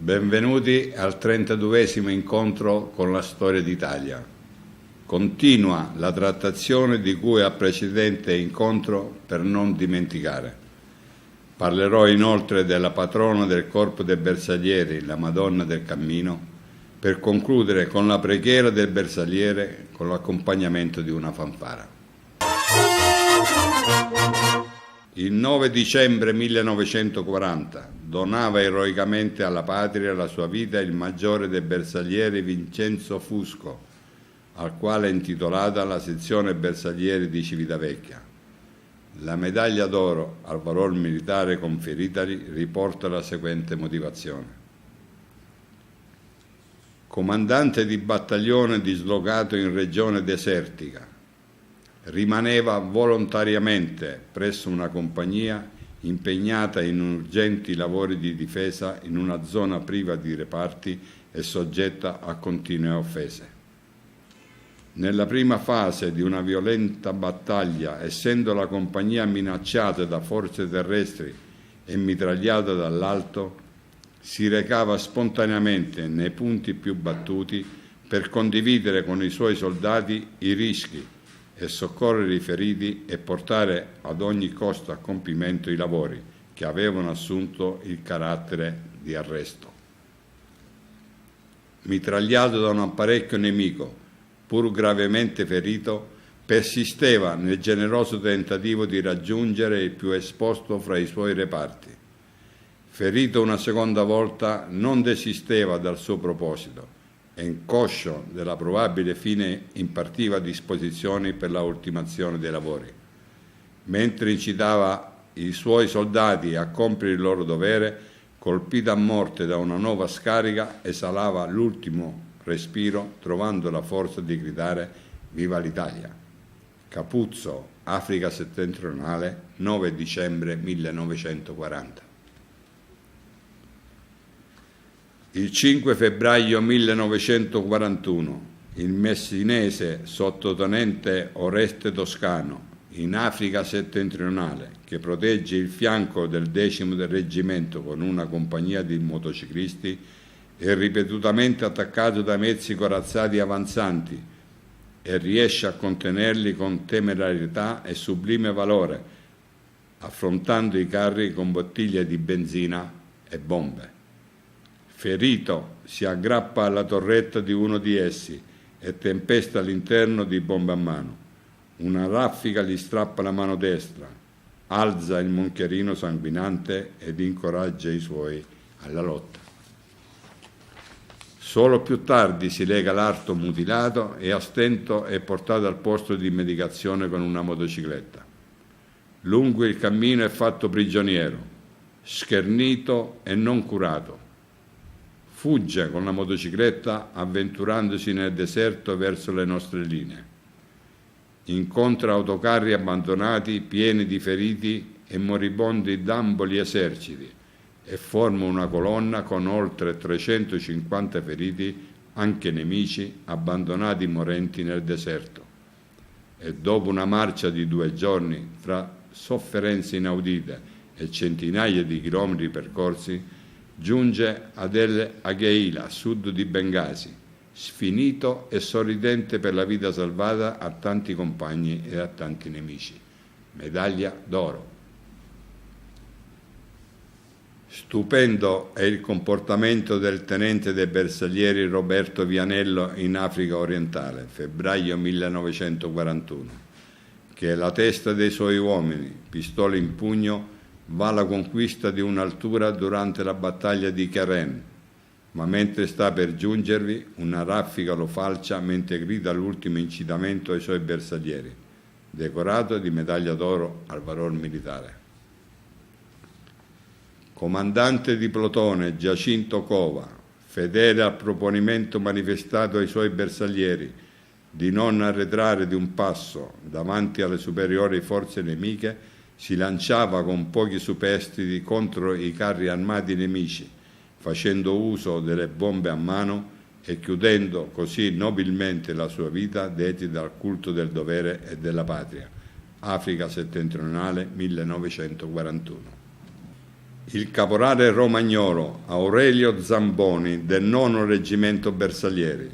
Benvenuti al 32esimo incontro con la storia d'Italia. Continua la trattazione di cui al precedente incontro per non dimenticare. Parlerò inoltre della patrona del Corpo dei Bersaglieri, la Madonna del Cammino, per concludere con la preghiera del bersagliere con l'accompagnamento di una fanfara. Il 9 dicembre 1940 donava eroicamente alla patria la sua vita il maggiore dei bersaglieri Vincenzo Fusco, al quale è intitolata la sezione bersaglieri di Civitavecchia. La medaglia d'oro al valor militare conferitagli riporta la seguente motivazione. Comandante di battaglione dislocato in regione desertica, rimaneva volontariamente presso una compagnia impegnata in urgenti lavori di difesa in una zona priva di reparti e soggetta a continue offese. Nella prima fase di una violenta battaglia, essendo la compagnia minacciata da forze terrestri e mitragliata dall'alto, si recava spontaneamente nei punti più battuti per condividere con i suoi soldati i rischi e soccorrere i feriti e portare ad ogni costo a compimento i lavori che avevano assunto il carattere di arresto. Mitragliato da un apparecchio nemico, pur gravemente ferito, persisteva nel generoso tentativo di raggiungere il più esposto fra i suoi reparti. Ferito una seconda volta, non desisteva dal suo proposito e, inconscio della probabile fine, impartiva disposizioni per la ultimazione dei lavori. Mentre incitava i suoi soldati a compiere il loro dovere, colpito a morte da una nuova scarica, esalava l'ultimo respiro, trovando la forza di gridare «Viva l'Italia!». Capuzzo, Africa settentrionale, 9 dicembre 1940. Il 5 febbraio 1941 il messinese sottotenente Oreste Toscano, in Africa settentrionale, che protegge il fianco del 10° reggimento con una compagnia di motociclisti, è ripetutamente attaccato da mezzi corazzati avanzanti e riesce a contenerli con temerarietà e sublime valore, affrontando i carri con bottiglie di benzina e bombe. Ferito, si aggrappa alla torretta di uno di essi e tempesta all'interno di bombe a mano. Una raffica gli strappa la mano destra, alza il moncherino sanguinante ed incoraggia i suoi alla lotta. Solo più tardi si lega l'arto mutilato e a stento è portato al posto di medicazione con una motocicletta. Lungo il cammino è fatto prigioniero, schernito e non curato. Fugge con la motocicletta avventurandosi nel deserto verso le nostre linee. Incontra autocarri abbandonati pieni di feriti e moribondi d'ambo gli eserciti e forma una colonna con oltre 350 feriti, anche nemici, abbandonati morenti nel deserto. E dopo una marcia di 2 giorni, fra sofferenze inaudite e centinaia di chilometri percorsi, giunge ad El Agheila, a sud di Bengasi, sfinito e sorridente per la vita salvata a tanti compagni e a tanti nemici. Medaglia d'oro. Stupendo è il comportamento del tenente dei bersaglieri Roberto Vianello in Africa orientale, febbraio 1941, che la testa dei suoi uomini, pistola in pugno, va alla conquista di un'altura durante la battaglia di Keren, ma mentre sta per giungervi una raffica lo falcia mentre grida l'ultimo incitamento ai suoi bersaglieri, decorato di medaglia d'oro al valor militare. Comandante di plotone Giacinto Cova, fedele al proponimento manifestato ai suoi bersaglieri di non arretrare di un passo davanti alle superiori forze nemiche, si lanciava con pochi superstiti contro i carri armati nemici, facendo uso delle bombe a mano e chiudendo così nobilmente la sua vita dedita al culto del dovere e della patria. Africa settentrionale 1941. Il caporale romagnolo Aurelio Zamboni del 9° Reggimento Bersaglieri,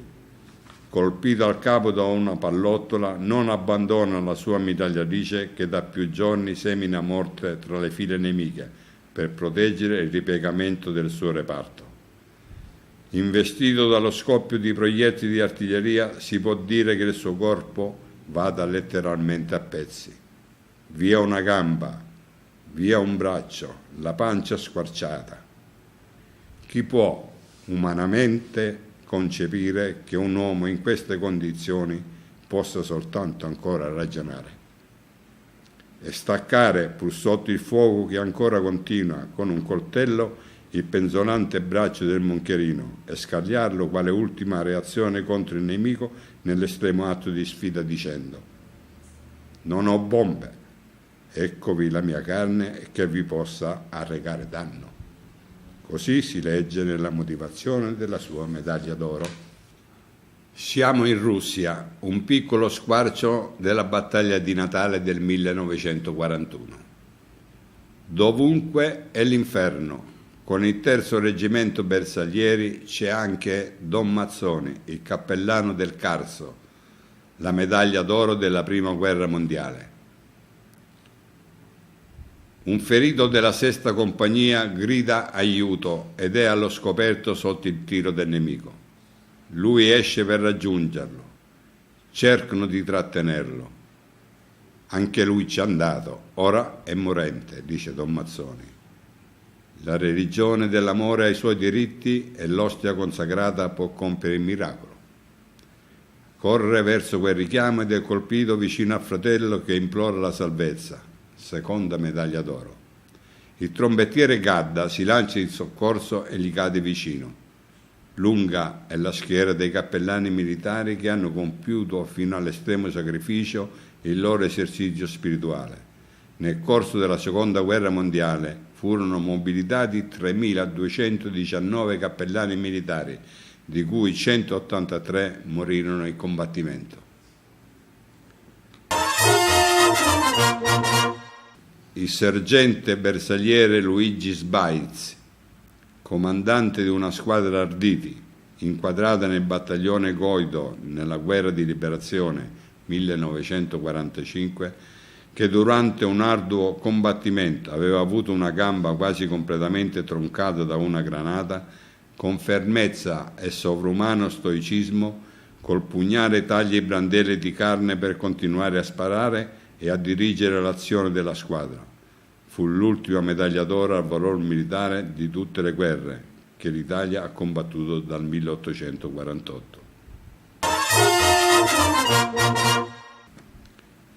colpito al capo da una pallottola, non abbandona la sua mitragliatrice che da più giorni semina morte tra le file nemiche per proteggere il ripiegamento del suo reparto. Investito dallo scoppio di proiettili di artiglieria, si può dire che il suo corpo vada letteralmente a pezzi. Via una gamba, via un braccio, la pancia squarciata. Chi può umanamente concepire che un uomo in queste condizioni possa soltanto ancora ragionare e staccare, pur sotto il fuoco che ancora continua, con un coltello il penzolante braccio del moncherino e scagliarlo quale ultima reazione contro il nemico nell'estremo atto di sfida dicendo: non ho bombe, eccovi la mia carne che vi possa arrecare danno. Così si legge nella motivazione della sua medaglia d'oro. Siamo in Russia, un piccolo squarcio della battaglia di Natale del 1941. Dovunque è l'inferno. Con il 3° Reggimento Bersaglieri c'è anche Don Mazzoni, il cappellano del Carso, la medaglia d'oro della Prima Guerra Mondiale. Un ferito della 6ª compagnia grida aiuto ed è allo scoperto sotto il tiro del nemico. Lui esce per raggiungerlo. Cercano di trattenerlo. Anche lui ci è andato, ora è morente, dice Don Mazzoni. La religione dell'amore ai suoi diritti e l'ostia consacrata può compiere il miracolo. Corre verso quel richiamo ed è colpito vicino al fratello che implora la salvezza. 2ª medaglia d'oro. Il trombettiere Gadda si lancia in soccorso e gli cade vicino. Lunga è la schiera dei cappellani militari che hanno compiuto fino all'estremo sacrificio il loro esercizio spirituale. Nel corso della Seconda Guerra Mondiale furono mobilitati 3.219 cappellani militari, di cui 183 morirono in combattimento. Il sergente bersagliere Luigi Sbaizzi, comandante di una squadra arditi, inquadrata nel battaglione Goido nella guerra di liberazione 1945, che durante un arduo combattimento aveva avuto una gamba quasi completamente troncata da una granata, con fermezza e sovrumano stoicismo, col pugnale taglia i brandelli di carne per continuare a sparare e a dirigere l'azione della squadra. Fu l'ultima medaglia d'oro al valor militare di tutte le guerre che l'Italia ha combattuto dal 1848.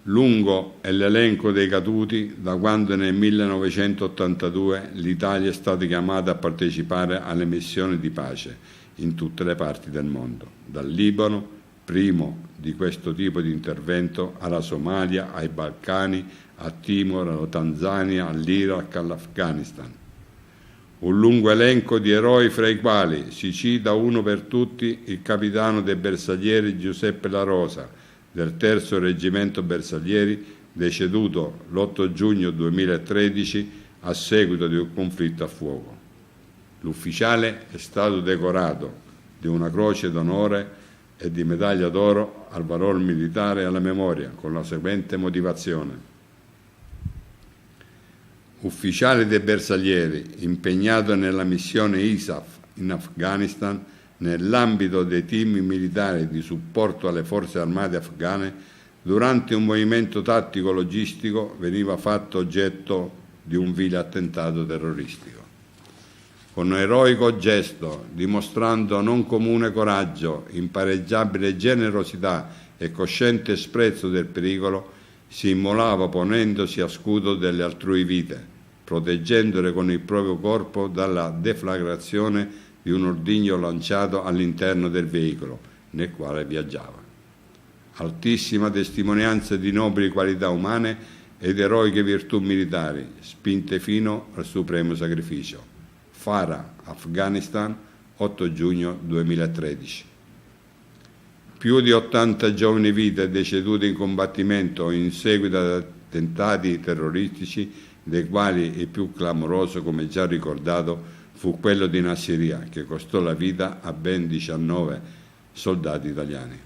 Lungo è l'elenco dei caduti da quando nel 1982 l'Italia è stata chiamata a partecipare alle missioni di pace in tutte le parti del mondo, dal Libano, primo di questo tipo di intervento, alla Somalia, ai Balcani, a Timor, alla Tanzania, all'Iraq, all'Afghanistan. Un lungo elenco di eroi fra i quali si cita uno per tutti il capitano dei bersaglieri Giuseppe La Rosa, del 3° Reggimento Bersaglieri, deceduto l'8 giugno 2013 a seguito di un conflitto a fuoco. L'ufficiale è stato decorato di una croce d'onore e di medaglia d'oro al valor militare e alla memoria, con la seguente motivazione. Ufficiale dei bersaglieri, impegnato nella missione ISAF in Afghanistan, nell'ambito dei team militari di supporto alle forze armate afghane, durante un movimento tattico logistico veniva fatto oggetto di un vile attentato terroristico. Con eroico gesto, dimostrando non comune coraggio, impareggiabile generosità e cosciente sprezzo del pericolo, si immolava ponendosi a scudo delle altrui vite, proteggendole con il proprio corpo dalla deflagrazione di un ordigno lanciato all'interno del veicolo nel quale viaggiava. Altissima testimonianza di nobili qualità umane ed eroiche virtù militari, spinte fino al supremo sacrificio. Farah, Afghanistan, 8 giugno 2013. Più di 80 giovani vite decedute in combattimento o in seguito ad attentati terroristici dei quali il più clamoroso, come già ricordato, fu quello di Nassiriya, che costò la vita a ben 19 soldati italiani.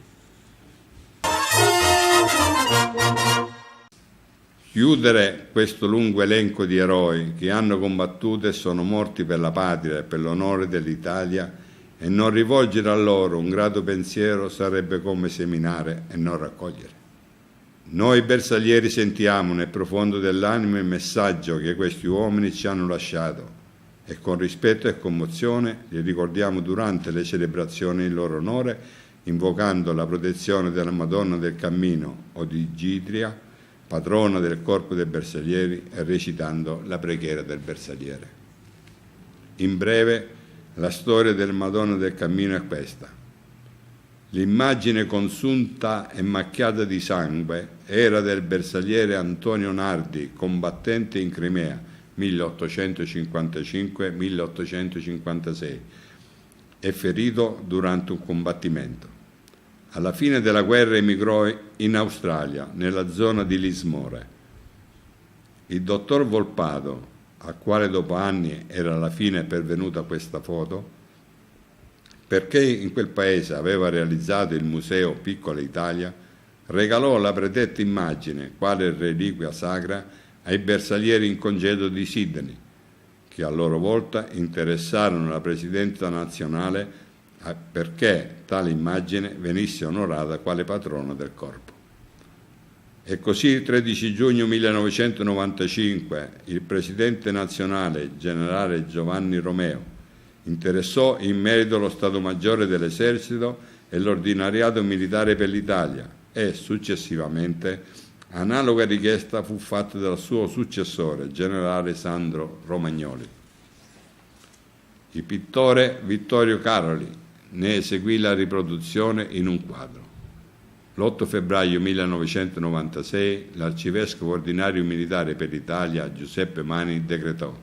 Chiudere questo lungo elenco di eroi che hanno combattuto e sono morti per la patria e per l'onore dell'Italia e non rivolgere a loro un grato pensiero sarebbe come seminare e non raccogliere. Noi bersaglieri sentiamo nel profondo dell'anima il messaggio che questi uomini ci hanno lasciato e con rispetto e commozione li ricordiamo durante le celebrazioni in loro onore, invocando la protezione della Madonna del Cammino o di Gidria, patrona del Corpo dei Bersaglieri, e recitando la preghiera del bersagliere. In breve, la storia del Madonna del Cammino è questa. L'immagine consunta e macchiata di sangue era del bersagliere Antonio Nardi, combattente in Crimea, 1855-1856, e ferito durante un combattimento. Alla fine della guerra emigrò in Australia, nella zona di Lismore. Il dottor Volpato, al quale dopo anni era alla fine pervenuta questa foto, perché in quel paese aveva realizzato il Museo Piccola Italia, regalò la predetta immagine, quale reliquia sacra, ai bersaglieri in congedo di Sydney, che a loro volta interessarono la Presidenza nazionale perché tale immagine venisse onorata quale patrona del corpo. E così il 13 giugno 1995 il Presidente nazionale, generale Giovanni Romeo, interessò in merito lo Stato Maggiore dell'Esercito e l'Ordinariato Militare per l'Italia e, successivamente, analoga richiesta fu fatta dal suo successore, generale Sandro Romagnoli. Il pittore Vittorio Caroli ne eseguì la riproduzione in un quadro. L'8 febbraio 1996 l'arcivescovo ordinario militare per l'Italia Giuseppe Mani decretò: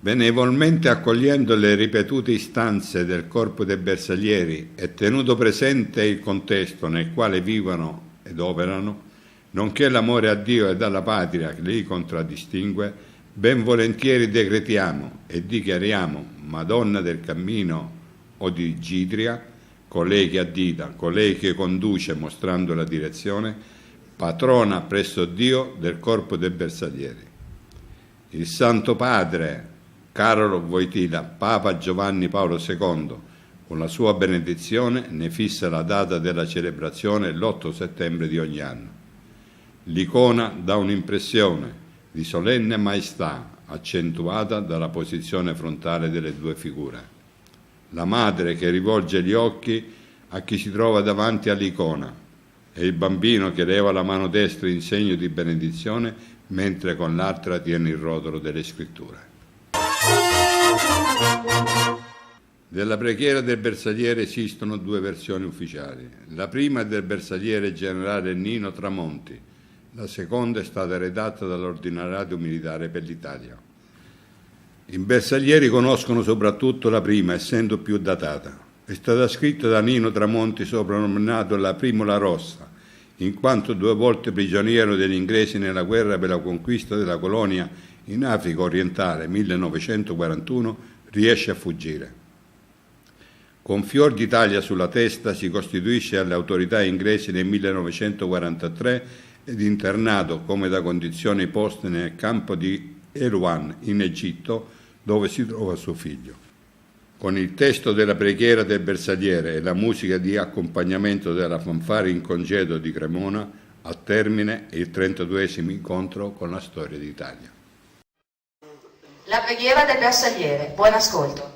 benevolmente accogliendo le ripetute istanze del Corpo dei Bersaglieri e tenuto presente il contesto nel quale vivono ed operano, nonché l'amore a Dio e alla patria che li contraddistingue, ben volentieri decretiamo e dichiariamo Madonna del Cammino o di Gidria, colei che addita, colei che conduce mostrando la direzione, patrona presso Dio del Corpo dei Bersaglieri. Il Santo Padre Carolo Wojtyla, Papa Giovanni Paolo II, con la sua benedizione ne fissa la data della celebrazione l'8 settembre di ogni anno. L'icona dà un'impressione di solenne maestà accentuata dalla posizione frontale delle due figure. La madre che rivolge gli occhi a chi si trova davanti all'icona e il bambino che leva la mano destra in segno di benedizione mentre con l'altra tiene il rotolo delle scritture. Della preghiera del bersagliere esistono due versioni ufficiali. La prima è del bersagliere generale Nino Tramonti, la seconda è stata redatta dall'Ordinariato Militare per l'Italia. I bersaglieri conoscono soprattutto la prima, essendo più datata. È stata scritta da Nino Tramonti, soprannominato la Primula Rossa, in quanto 2 volte prigioniero degli inglesi nella guerra per la conquista della colonia in Africa orientale 1941, riesce a fuggire. Con fior d'Italia sulla testa si costituisce alle autorità inglesi nel 1943 ed internato come da condizioni poste nel campo di Erwan in Egitto, dove si trova suo figlio. Con il testo della preghiera del bersagliere e la musica di accompagnamento della fanfara in congedo di Cremona, a termine il 32esimo incontro con la storia d'Italia. La preghiera del bersagliere. Buon ascolto.